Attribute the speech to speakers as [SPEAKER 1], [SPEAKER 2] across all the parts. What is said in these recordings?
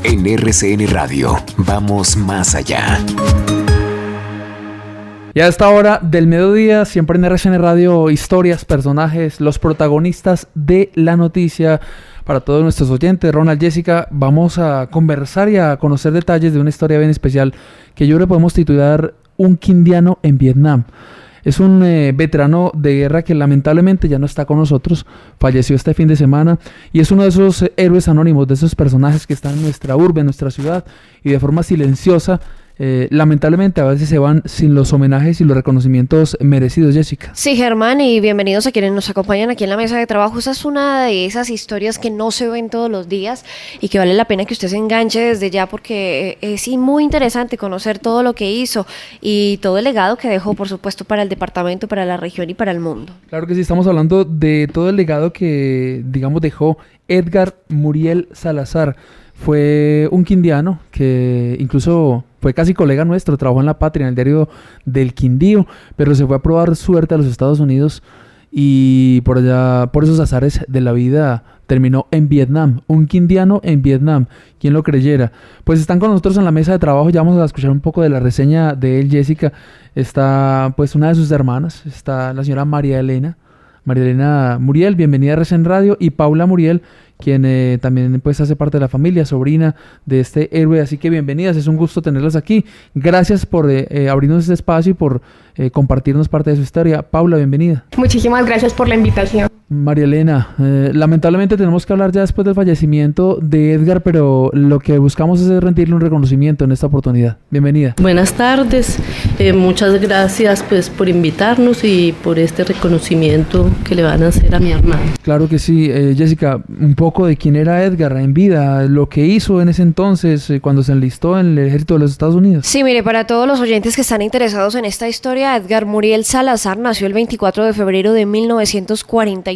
[SPEAKER 1] En RCN Radio, vamos más allá.
[SPEAKER 2] Y a esta hora del mediodía, siempre en RCN Radio, historias, personajes, los protagonistas de la noticia. Para todos nuestros oyentes, Ronald, Jessica, vamos a conversar y a conocer detalles de una historia bien especial que yo le podemos titular Un quindiano en Vietnam. Es un veterano de guerra que lamentablemente ya no está con nosotros, falleció este fin de semana y es uno de esos héroes anónimos, de esos personajes que están en nuestra urbe, en nuestra ciudad y de forma silenciosa. Lamentablemente a veces se van sin los homenajes y los reconocimientos merecidos, Jessica.
[SPEAKER 3] Sí, Germán, y bienvenidos a quienes nos acompañan aquí en la mesa de trabajo. Esa es una de esas historias que no se ven todos los días y que vale la pena que usted se enganche desde ya, porque es muy interesante conocer todo lo que hizo y todo el legado que dejó, por supuesto, para el departamento, para la región y para el mundo.
[SPEAKER 2] Claro que sí, estamos hablando de todo el legado que, digamos, dejó Edgar Muriel Salazar. Fue un quindiano que incluso fue casi colega nuestro, trabajó en La Patria, en el diario del Quindío, pero se fue a probar suerte a los Estados Unidos y por allá, por esos azares de la vida, terminó en Vietnam. Un quindiano en Vietnam, quien lo creyera. Pues están con nosotros en la mesa de trabajo, ya vamos a escuchar un poco de la reseña de él, Jessica. Está pues una de sus hermanas, está la señora María Elena Muriel, bienvenida a RCN Radio, y Paula Muriel, quien también pues hace parte de la familia, sobrina de este héroe, así que bienvenidas, es un gusto tenerlas aquí. Gracias por abrirnos este espacio y por compartirnos parte de su historia. Paula, bienvenida.
[SPEAKER 4] Muchísimas gracias por la invitación.
[SPEAKER 2] María Elena, lamentablemente tenemos que hablar ya después del fallecimiento de Edgar, pero lo que buscamos es rendirle un reconocimiento en esta oportunidad. Bienvenida.
[SPEAKER 5] Buenas tardes, muchas gracias pues por invitarnos y por este reconocimiento que le van a hacer a mi hermano.
[SPEAKER 2] Claro que sí, Jessica, un poco de quién era Edgar en vida, lo que hizo en ese entonces cuando se enlistó en el ejército de los Estados Unidos.
[SPEAKER 3] Sí, mire, para todos los oyentes que están interesados en esta historia, Edgar Muriel Salazar nació el 24 de febrero de 1942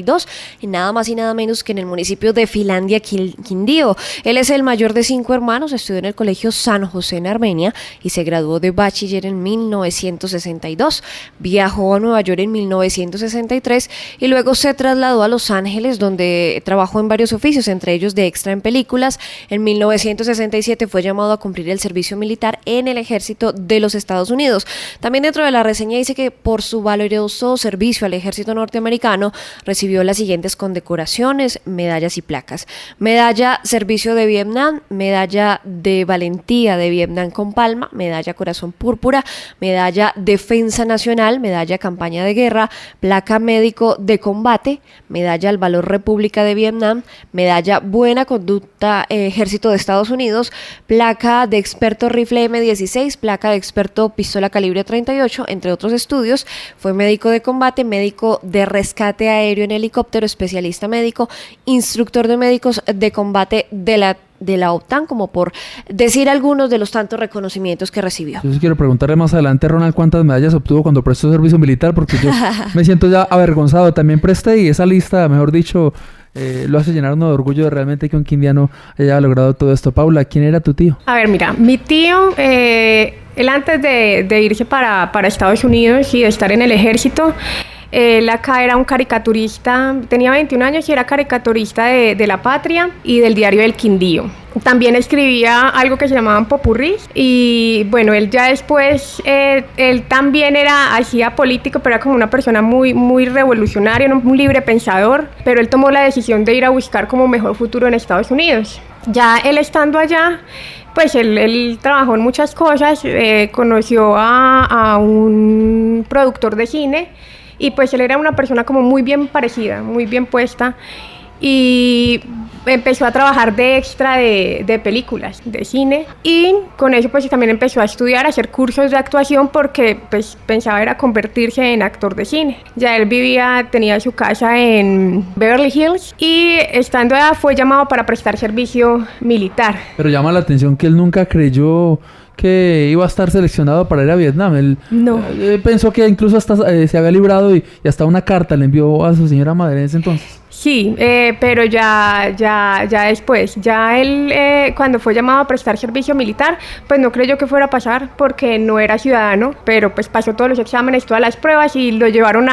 [SPEAKER 3] y nada más y nada menos que en el municipio de Finlandia, Quindío. Él es el mayor de 5 hermanos, estudió en el colegio San José en Armenia y se graduó de bachiller en 1962. Viajó a Nueva York en 1963 y luego se trasladó a Los Ángeles, donde trabajó en varios oficios, entre ellos de extra en películas. En 1967 fue llamado a cumplir el servicio militar en el ejército de los Estados Unidos. También dentro de la reseña dice que por su valioso servicio al ejército norteamericano recibió las siguientes condecoraciones, medallas y placas: medalla Servicio de Vietnam, medalla de Valentía de Vietnam con Palma, medalla Corazón Púrpura, medalla Defensa Nacional, medalla Campaña de Guerra, placa Médico de Combate, medalla al Valor República de Vietnam, medalla Buena Conducta Ejército de Estados Unidos, placa de Experto Rifle M16, placa de Experto Pistola Calibre 38, entre otros estudios. Fue médico de combate, médico de rescate aéreo en helicóptero, especialista médico, instructor de médicos de combate de la OTAN, como por decir algunos de los tantos reconocimientos que recibió.
[SPEAKER 2] Yo sí quiero preguntarle más adelante, Ronald, cuántas medallas obtuvo cuando prestó servicio militar, porque yo me siento ya avergonzado. También presté y esa lista, mejor dicho, lo hace llenar uno de orgullo de realmente que un quindiano haya logrado todo esto. Paula, ¿quién era tu tío?
[SPEAKER 4] A ver, mira, mi tío, él antes de irse para Estados Unidos y de estar en el ejército, él acá era un caricaturista, tenía 21 años y era caricaturista de La Patria y del diario del Quindío. También escribía algo que se llamaban popurrís y bueno, él ya después, él también hacía político, pero era como una persona muy, muy revolucionaria, un libre pensador, pero él tomó la decisión de ir a buscar como mejor futuro en Estados Unidos. Ya él estando allá, pues él trabajó en muchas cosas, conoció a un productor de cine. Y pues él era una persona como muy bien parecida, muy bien puesta y empezó a trabajar de extra de películas, de cine, y con eso pues también empezó a estudiar, a hacer cursos de actuación porque pues pensaba era convertirse en actor de cine. Ya él tenía su casa en Beverly Hills y estando allá fue llamado para prestar servicio militar.
[SPEAKER 2] Pero llama la atención que él nunca creyó que iba a estar seleccionado para ir a Vietnam. Él pensó que incluso hasta se había librado y hasta una carta le envió a su señora madre en ese entonces.
[SPEAKER 4] Sí, pero ya después, ya él cuando fue llamado a prestar servicio militar, pues no creyó que fuera a pasar porque no era ciudadano, pero pues pasó todos los exámenes, todas las pruebas y lo llevaron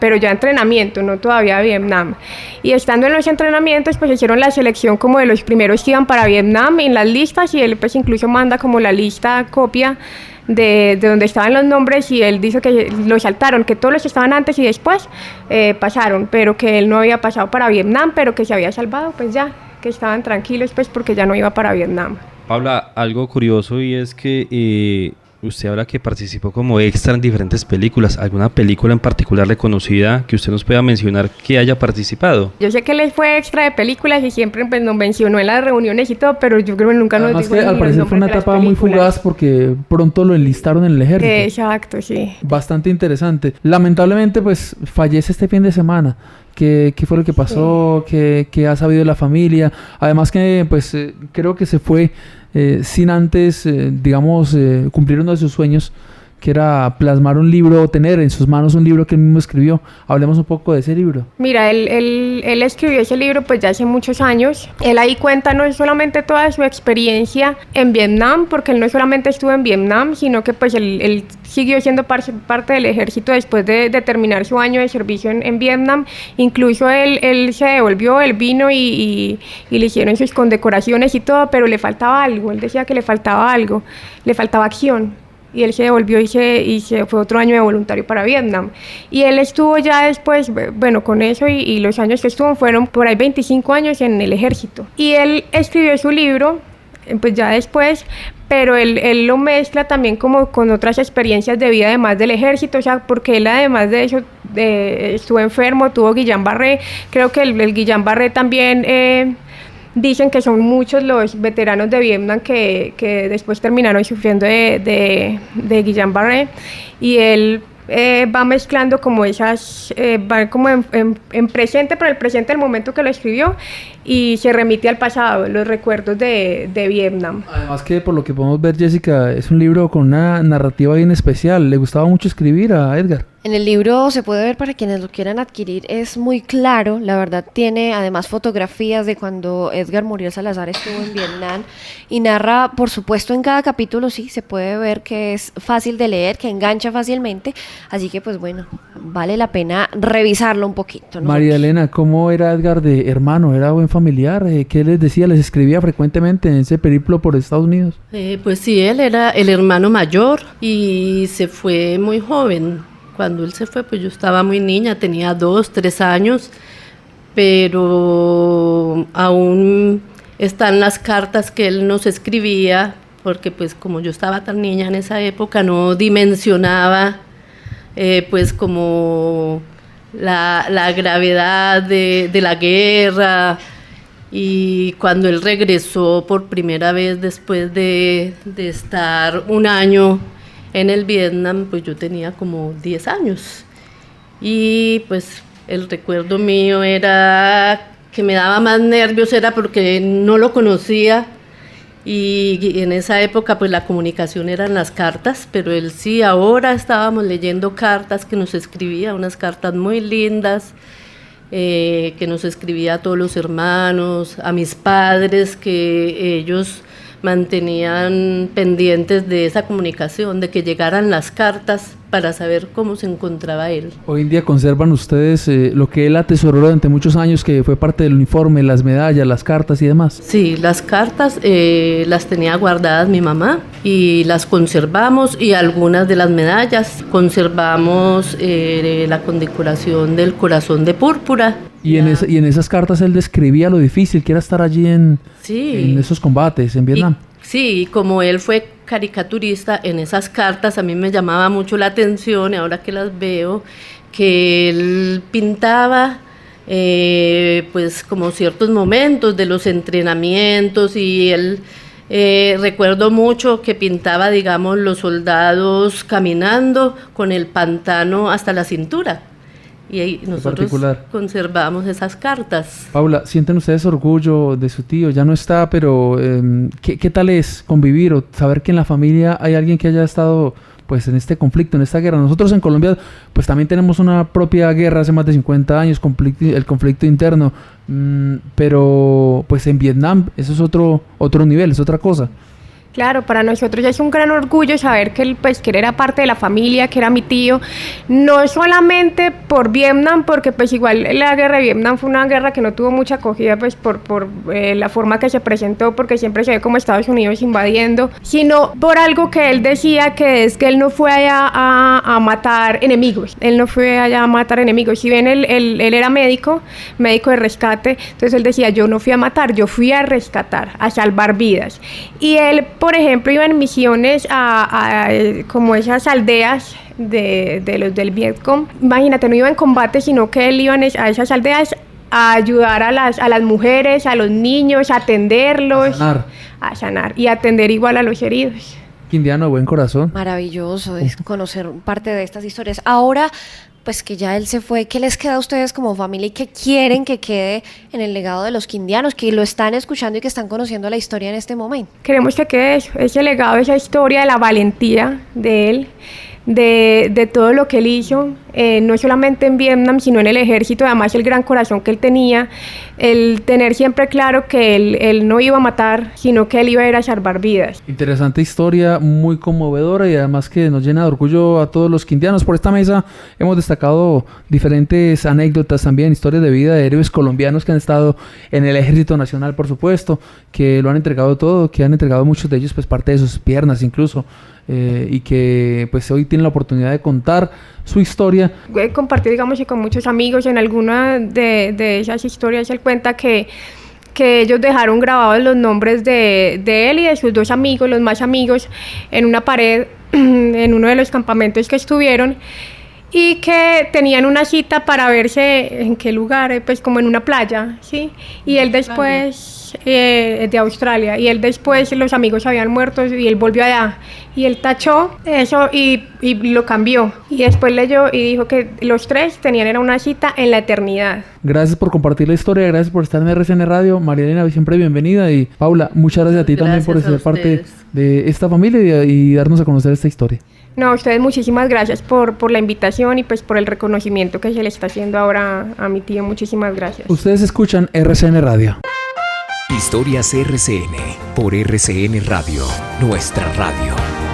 [SPEAKER 4] pero ya a entrenamiento, no todavía a Vietnam. Y estando en los entrenamientos, pues hicieron la selección como de los primeros que iban para Vietnam en las listas y él pues incluso manda como la lista copia de donde estaban los nombres y él dice que lo saltaron, que todos los que estaban antes y después pasaron, pero que él no había pasado para Vietnam, pero que se había salvado, pues ya, que estaban tranquilos pues porque ya no iba para Vietnam.
[SPEAKER 6] Paula, algo curioso y es que usted habla que participó como extra en diferentes películas. ¿Alguna película en particular reconocida que usted nos pueda mencionar que haya participado?
[SPEAKER 4] Yo sé que él fue extra de películas y siempre pues, nos mencionó en las reuniones y todo, pero yo creo que nunca nos dijo.
[SPEAKER 2] Además que al parecer fue una etapa muy fugaz porque pronto lo enlistaron en el ejército.
[SPEAKER 4] Exacto, sí.
[SPEAKER 2] Bastante interesante. Lamentablemente pues fallece este fin de semana. ¿Qué fue lo que pasó? Sí. ¿Qué ha sabido de la familia? Además que pues creo que se fue sin antes, digamos, cumplir uno de sus sueños, que era plasmar un libro o tener en sus manos un libro que él mismo escribió. Hablemos un poco de ese libro.
[SPEAKER 4] Mira, él escribió ese libro pues ya hace muchos años. Él ahí cuenta no solamente toda su experiencia en Vietnam, porque él no solamente estuvo en Vietnam, sino que pues él siguió siendo parte del ejército después de terminar su año de servicio en Vietnam. Incluso él se devolvió, él vino y le hicieron sus condecoraciones y todo, pero le faltaba algo. Él decía que le faltaba algo, le faltaba acción. Y él se devolvió y se fue otro año de voluntario para Vietnam. Y él estuvo ya después, bueno, con eso y los años que estuvo fueron por ahí 25 años en el ejército. Y él escribió su libro, pues ya después, pero él lo mezcla también como con otras experiencias de vida además del ejército, o sea, porque él además de eso estuvo enfermo, tuvo Guillain-Barré, creo que el Guillain-Barré también... Dicen que son muchos los veteranos de Vietnam que después terminaron sufriendo de Guillain-Barré y él va mezclando como esas, va como en presente, pero el presente del momento que lo escribió y se remite al pasado, los recuerdos de Vietnam.
[SPEAKER 2] Además que por lo que podemos ver, Jessica, es un libro con una narrativa bien especial. ¿Le gustaba mucho escribir a Edgar?
[SPEAKER 3] En el libro se puede ver, para quienes lo quieran adquirir, es muy claro, la verdad tiene además fotografías de cuando Edgar Muriel Salazar estuvo en Vietnam y narra, por supuesto en cada capítulo sí, se puede ver que es fácil de leer, que engancha fácilmente, así que pues bueno, vale la pena revisarlo un poquito, ¿no?
[SPEAKER 2] María Elena, ¿cómo era Edgar de hermano? ¿Era buen familiar? ¿Qué les decía? ¿Les escribía frecuentemente en ese periplo por Estados Unidos?
[SPEAKER 5] Pues sí, él era el hermano mayor y se fue muy joven. Cuando él se fue, pues yo estaba muy niña, tenía 2, 3 años, pero aún están las cartas que él nos escribía, porque pues como yo estaba tan niña en esa época, no dimensionaba pues como la gravedad de la guerra. Y cuando él regresó por primera vez después de estar un año en el Vietnam, pues yo tenía como 10 años y pues el recuerdo mío era que me daba más nervios, era porque no lo conocía y en esa época pues la comunicación eran las cartas, pero él sí, ahora estábamos leyendo cartas que nos escribía, unas cartas muy lindas que nos escribía a todos los hermanos, a mis padres, que ellos mantenían pendientes de esa comunicación, de que llegaran las cartas para saber cómo se encontraba él.
[SPEAKER 2] Hoy en día conservan ustedes lo que él atesoró durante muchos años, que fue parte del uniforme, las medallas, las cartas y demás.
[SPEAKER 5] Sí, las cartas las tenía guardadas mi mamá y las conservamos, y algunas de las medallas conservamos la condecoración del corazón de púrpura.
[SPEAKER 2] Y en esas cartas él describía lo difícil que era estar allí en esos combates en Vietnam.
[SPEAKER 5] Sí, como él fue caricaturista, en esas cartas a mí me llamaba mucho la atención, y ahora que las veo, que él pintaba pues como ciertos momentos de los entrenamientos, y él recuerdo mucho que pintaba, digamos, los soldados caminando con el pantano hasta la cintura. Y ahí nosotros conservamos esas cartas.
[SPEAKER 2] Paula, ¿sienten ustedes orgullo de su tío? Ya no está, pero ¿qué tal es convivir o saber que en la familia hay alguien que haya estado pues en este conflicto, en esta guerra. Nosotros en Colombia pues también tenemos una propia guerra hace más de 50 años, el conflicto interno, pero pues en Vietnam eso es otro nivel, es otra cosa.
[SPEAKER 4] Claro, para nosotros ya es un gran orgullo saber que él, pues, que él era parte de la familia, que era mi tío, no solamente por Vietnam, porque pues igual la guerra de Vietnam fue una guerra que no tuvo mucha acogida pues por la forma que se presentó, porque siempre se ve como Estados Unidos invadiendo, sino por algo que él decía, que es que él no fue allá a matar enemigos, él no fue allá a matar enemigos, si bien él era médico de rescate, entonces él decía, yo no fui a matar, yo fui a rescatar, a salvar vidas, y él, por ejemplo, iba en misiones a como esas aldeas de los del Vietcong. Imagínate, no iba en combate, sino que él iba a esas aldeas a ayudar a las mujeres, a los niños, a atenderlos, a sanar y atender igual a los heridos.
[SPEAKER 2] Quindiano, de buen corazón.
[SPEAKER 3] Maravilloso es conocer parte de estas historias. Ahora, pues que ya él se fue, ¿qué les queda a ustedes como familia y qué quieren que quede en el legado de los quindianos, que lo están escuchando y que están conociendo la historia en este momento?
[SPEAKER 4] Queremos que quede eso, ese legado, esa historia de la valentía de él, de todo lo que él hizo, no solamente en Vietnam, sino en el ejército, además el gran corazón que él tenía, el tener siempre claro que él no iba a matar, sino que él iba a ir a salvar vidas.
[SPEAKER 2] Interesante historia, muy conmovedora y además que nos llena de orgullo a todos los quindianos. Por esta mesa hemos destacado diferentes anécdotas también, historias de vida de héroes colombianos que han estado en el Ejército Nacional, por supuesto, que lo han entregado todo, que han entregado muchos de ellos pues parte de sus piernas incluso. Y que pues hoy tienen la oportunidad de contar su historia.
[SPEAKER 4] He compartido, digamos, y con muchos amigos, en alguna de esas historias él cuenta que ellos dejaron grabados los nombres de él y de sus dos amigos, los más amigos, en una pared en uno de los campamentos que estuvieron, y que tenían una cita para verse en qué lugar, pues como en una playa, ¿sí? Y él después, de Australia, y él después, los amigos habían muerto y él volvió allá, y él tachó eso y lo cambió, y después leyó y dijo que los tres tenían una cita en la eternidad.
[SPEAKER 2] Gracias por compartir la historia, gracias por estar en RCN Radio. María Elena, siempre bienvenida, y Paula, muchas gracias a ti también por ser parte de esta familia y darnos a conocer esta historia.
[SPEAKER 4] No, a ustedes muchísimas gracias por la invitación y pues por el reconocimiento que se le está haciendo ahora a mi tío. Muchísimas gracias.
[SPEAKER 2] Ustedes escuchan RCN Radio.
[SPEAKER 1] Historias RCN por RCN Radio, nuestra radio.